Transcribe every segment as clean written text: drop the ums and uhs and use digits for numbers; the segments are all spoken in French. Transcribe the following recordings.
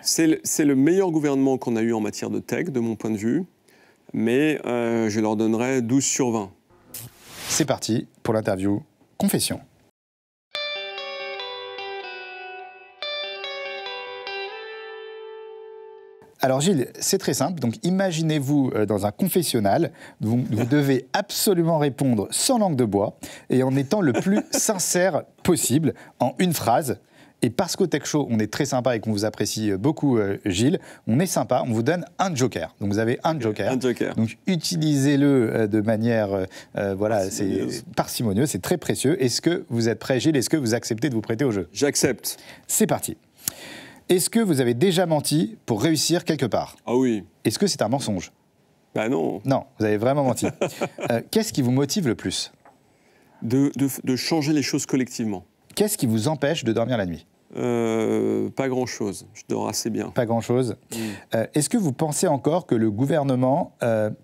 C'est le meilleur gouvernement qu'on a eu en matière de tech, de mon point de vue, mais je leur donnerais 12 sur 20. C'est parti pour l'interview Confession. Alors Gilles, c'est très simple. Donc imaginez-vous dans un confessionnal, vous devez absolument répondre sans langue de bois et en étant le plus sincère possible, en une phrase. Et parce qu'au Tech Show, on est très sympa et qu'on vous apprécie beaucoup, Gilles, on est sympa, on vous donne un joker. Donc vous avez un joker. Un joker. Donc utilisez-le de manière c'est parcimonieuse, c'est très précieux. Est-ce que vous êtes prêt, Gilles? Est-ce que vous acceptez de vous prêter au jeu? J'accepte. C'est parti. Est-ce que vous avez déjà menti pour réussir quelque part? Ah oui. Est-ce que c'est un mensonge? Bah non. Non, vous avez vraiment menti. Qu'est-ce qui vous motive le plus? De changer les choses collectivement. Qu'est-ce qui vous empêche de dormir la nuit? Pas grand-chose. Je dors assez bien. Pas grand-chose. Est-ce que vous pensez encore que le gouvernement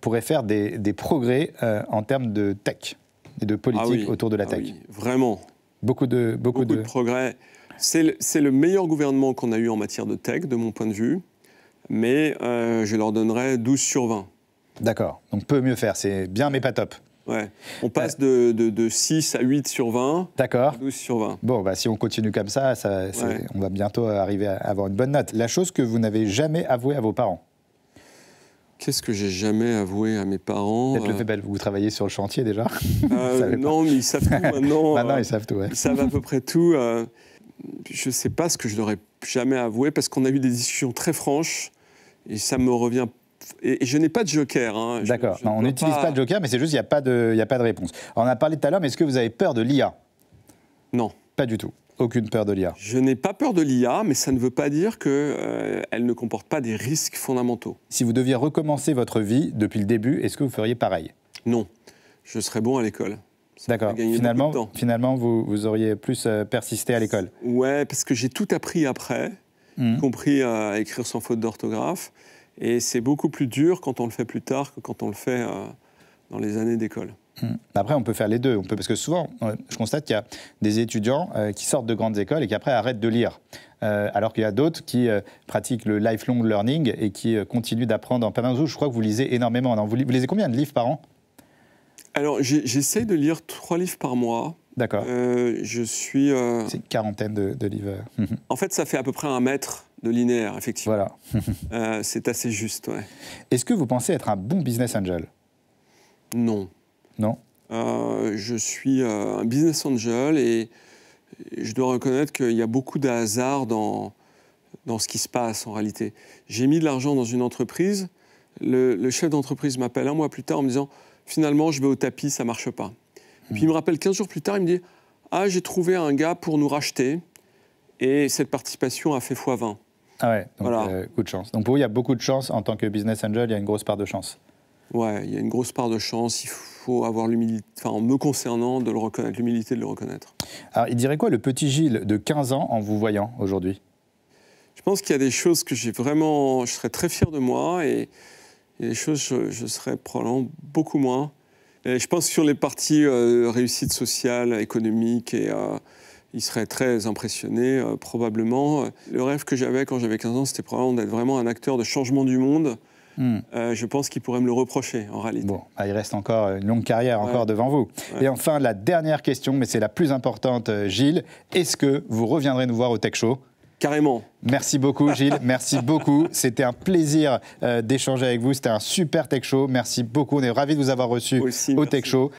pourrait faire des progrès en termes de tech et de politique autour de la tech? Oui, vraiment. Beaucoup de progrès. C'est le meilleur gouvernement qu'on a eu en matière de tech, de mon point de vue, mais je leur donnerais 12 sur 20. D'accord, donc peut mieux faire, c'est bien mais pas top. Ouais, on passe de 6 à 8 sur 20, d'accord. 12 sur 20. Bon, bah, si on continue comme ça, on va bientôt arriver à avoir une bonne note. La chose que vous n'avez jamais avouée à vos parents? Qu'est-ce que j'ai jamais avoué à mes parents? Peut-être le fait que vous travaillez sur le chantier déjà. Non, mais ils savent tout maintenant. Maintenant, ils savent tout, ouais. Ils savent à peu près tout. Je ne sais pas ce que je n'aurais jamais avoué parce qu'on a eu des discussions très franches et ça me revient. Et je n'ai pas de joker. Hein. D'accord. On n'utilise pas de joker, mais c'est juste qu'il n'y a pas de réponse. Alors, on a parlé tout à l'heure, mais est-ce que vous avez peur de l'IA? Non. Pas du tout. Aucune peur de l'IA. Je n'ai pas peur de l'IA, mais ça ne veut pas dire qu'elle ne comporte pas des risques fondamentaux. Si vous deviez recommencer votre vie depuis le début, est-ce que vous feriez pareil? Non. Je serais bon à l'école. D'accord. Finalement, vous auriez plus persisté à l'école? Ouais, parce que j'ai tout appris après, y compris à écrire sans faute d'orthographe. Et c'est beaucoup plus dur quand on le fait plus tard que quand on le fait dans les années d'école. Après, on peut faire les deux. Parce que souvent, je constate qu'il y a des étudiants qui sortent de grandes écoles et qui après arrêtent de lire. Alors qu'il y a d'autres qui pratiquent le lifelong learning et qui continuent d'apprendre en permanence. Je crois que vous lisez énormément. Vous lisez combien de livres par an? Alors, j'essaye de lire 3 livres par mois. D'accord. Je suis... C'est une quarantaine de livres. En fait, ça fait à peu près 1 mètre de linéaire, effectivement. Voilà. C'est assez juste, ouais. Est-ce que vous pensez être un bon business angel? Non. Non. Je suis un business angel et je dois reconnaître qu'il y a beaucoup de hasard dans ce qui se passe en réalité. J'ai mis de l'argent dans une entreprise. Le chef d'entreprise m'appelle 1 mois plus tard en me disant « Finalement, je vais au tapis, ça ne marche pas ». Puis il me rappelle 15 jours plus tard, il me dit « Ah, j'ai trouvé un gars pour nous racheter et cette participation a fait x20 ». Ah ouais, donc voilà. Coup de chance. Donc pour vous, il y a beaucoup de chance en tant que business angel, il y a une grosse part de chance. Ouais, il y a une grosse part de chance, il faut avoir l'humilité, enfin me concernant, de le reconnaître, l'humilité de le reconnaître. Alors il dirait quoi le petit Gilles de 15 ans en vous voyant aujourd'hui? Je pense qu'il y a des choses que je serais très fier de moi et il y a des choses je serais probablement beaucoup moins. Et je pense que sur les parties réussite sociale, économique, il serait très impressionné, probablement. Le rêve que j'avais quand j'avais 15 ans, c'était probablement d'être vraiment un acteur de changement du monde. Je pense qu'il pourrait me le reprocher, en réalité. Bon, il reste encore une longue carrière encore devant vous. Ouais. Et enfin, la dernière question, mais c'est la plus importante, Gilles. Est-ce que vous reviendrez nous voir au Tech Show? Carrément. Merci beaucoup, Gilles. Merci beaucoup. C'était un plaisir d'échanger avec vous. C'était un super Tech Show. Merci beaucoup. On est ravis de vous avoir reçu au Tech Show.